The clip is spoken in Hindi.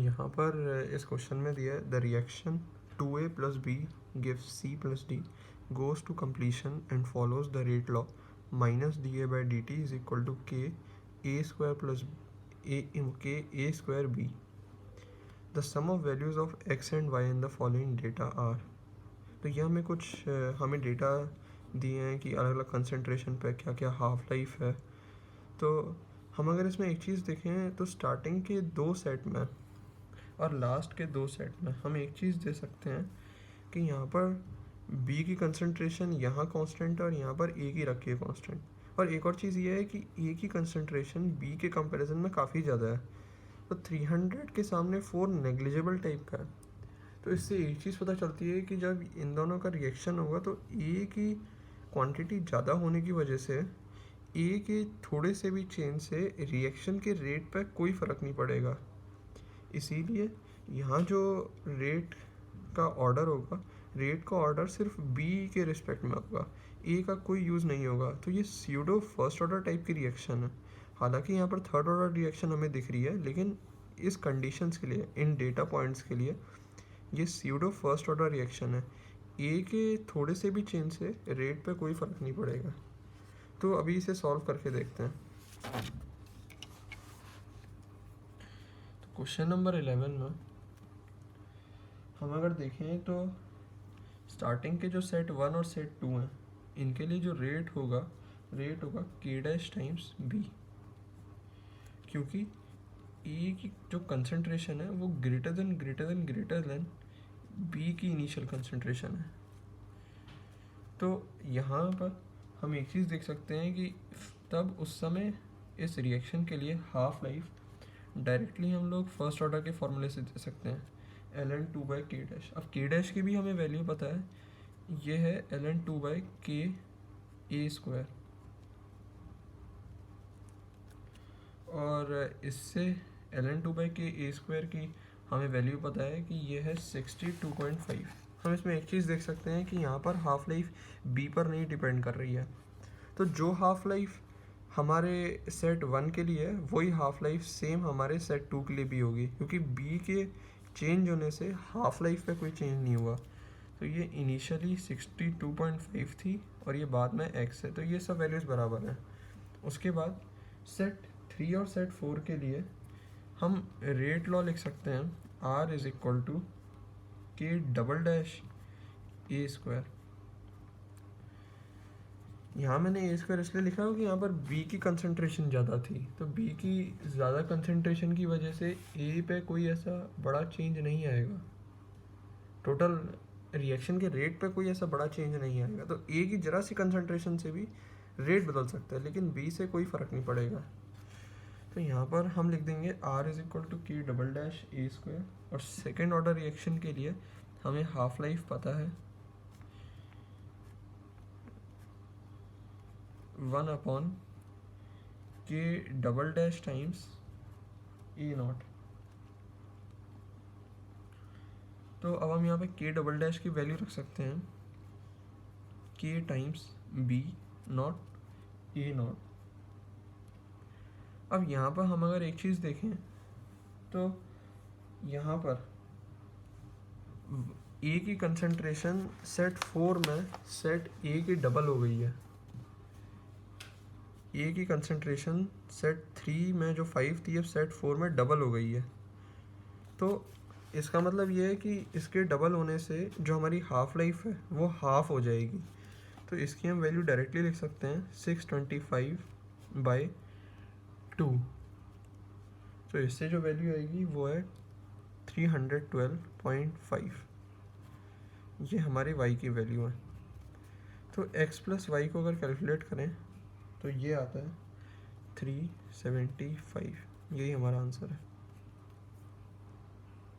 यहाँ पर इस क्वेश्चन में दिया है the reaction 2a + b gives c + d goes to completion and follows the rate law -da/dt = k a² b. The sum of values of x and y in the following data are. तो यह हमें कुछ हमें डेटा दिए हैं कि अलग अलग कंसंट्रेशन पे क्या क्या हाफ लाइफ है। तो हम अगर इसमें एक चीज़ देखें तो स्टार्टिंग के 2 सेट में और लास्ट के 2 सेट में हम एक चीज़ दे सकते हैं कि यहाँ पर B की कंसंट्रेशन यहाँ कांस्टेंट है और यहाँ पर A की रखी है कांस्टेंट। और एक और चीज़ ये है कि A की कंसंट्रेशन B के कंपैरिजन में काफ़ी ज़्यादा है, तो 300 के सामने 4 नेग्लिजिबल टाइप का है। तो इससे एक चीज़ पता चलती है कि जब इन दोनों का रिएक्शन होगा तो A की क्वांटिटी ज़्यादा होने की वजह से A के थोड़े से भी चेंज से रिएक्शन के रेट पर कोई फ़र्क नहीं पड़ेगा। इसीलिए यहाँ जो रेट का ऑर्डर होगा, रेट का ऑर्डर सिर्फ B के रिस्पेक्ट में होगा, A का कोई यूज़ नहीं होगा। तो ये स्यूडो फर्स्ट ऑर्डर टाइप की रिएक्शन है। हालांकि यहाँ पर थर्ड ऑर्डर रिएक्शन हमें दिख रही है, लेकिन इस कंडीशंस के लिए, इन डेटा पॉइंट्स के लिए ये स्यूडो फर्स्ट ऑर्डर रिएक्शन है। A के थोड़े से भी चेंज से रेट पे कोई फ़र्क नहीं पड़ेगा। तो अभी इसे सॉल्व करके देखते हैं। तो क्वेश्चन नंबर 11 में हम अगर देखें तो स्टार्टिंग के जो सेट 1 और सेट 2 हैं, इनके लिए जो रेट होगा k डैश टाइम्स b, क्योंकि A की जो कंसंट्रेशन है वो ग्रेटर देन B की इनिशियल कंसंट्रेशन है। तो यहाँ पर हम एक चीज़ देख सकते हैं कि तब उस समय इस रिएक्शन के लिए हाफ लाइफ डायरेक्टली हम लोग फर्स्ट ऑर्डर के फॉर्मूले से दे सकते हैं, ln2/k डैश। अब k डैश की भी हमें वैल्यू पता है, ये है ln2/k a², और इससे ln2/k a² की हमें वैल्यू पता है कि ये है 62.5। हम इसमें एक चीज़ देख सकते हैं कि यहाँ पर हाफ लाइफ B पर नहीं डिपेंड कर रही है। तो जो हाफ लाइफ हमारे सेट 1 के लिए है वही हाफ लाइफ सेम हमारे सेट 2 के लिए भी होगी, क्योंकि B के चेंज होने से हाफ लाइफ पे कोई चेंज नहीं हुआ। तो ये इनिशियली 62.5 थी और ये बाद में x है, तो ये सब वैल्यूज़ बराबर हैं। उसके बाद सेट 3 और सेट 4 के लिए हम रेट लॉ लिख सकते हैं, R = k double dash a²। यहाँ मैंने a² इसलिए लिखा है कि यहाँ पर B की कंसंट्रेशन ज़्यादा थी, तो B की ज़्यादा कंसंट्रेशन की वजह से A पे कोई ऐसा बड़ा चेंज नहीं आएगा, टोटल रिएक्शन के रेट पे कोई ऐसा बड़ा चेंज नहीं आएगा। तो A की ज़रा सी कंसंट्रेशन से भी रेट बदल सकता है, लेकिन B से कोई फ़र्क नहीं पड़ेगा। तो यहाँ पर हम लिख देंगे R = k double dash a², और सेकेंड ऑर्डर रिएक्शन के लिए हमें हाफ लाइफ पता है 1/k double dash times a0। तो अब हम यहाँ पे k डबल डैश की वैल्यू रख सकते हैं k टाइम्स b0 a0। अब यहाँ पर हम अगर एक चीज़ देखें तो यहाँ पर A की कंसंट्रेशन सेट 4 में सेट A की डबल हो गई है। A की कंसंट्रेशन सेट 3 में जो 5 थी अब सेट 4 में डबल हो गई है। तो इसका मतलब ये है कि इसके डबल होने से जो हमारी हाफ लाइफ है वो हाफ हो जाएगी। तो इसकी हम वैल्यू डायरेक्टली लिख सकते हैं 625/2। तो इससे जो वैल्यू आएगी वो है 312.5। ये हमारी y की वैल्यू है। तो x + y को अगर कैलकुलेट करें तो ये आता है 375। यही हमारा आंसर है।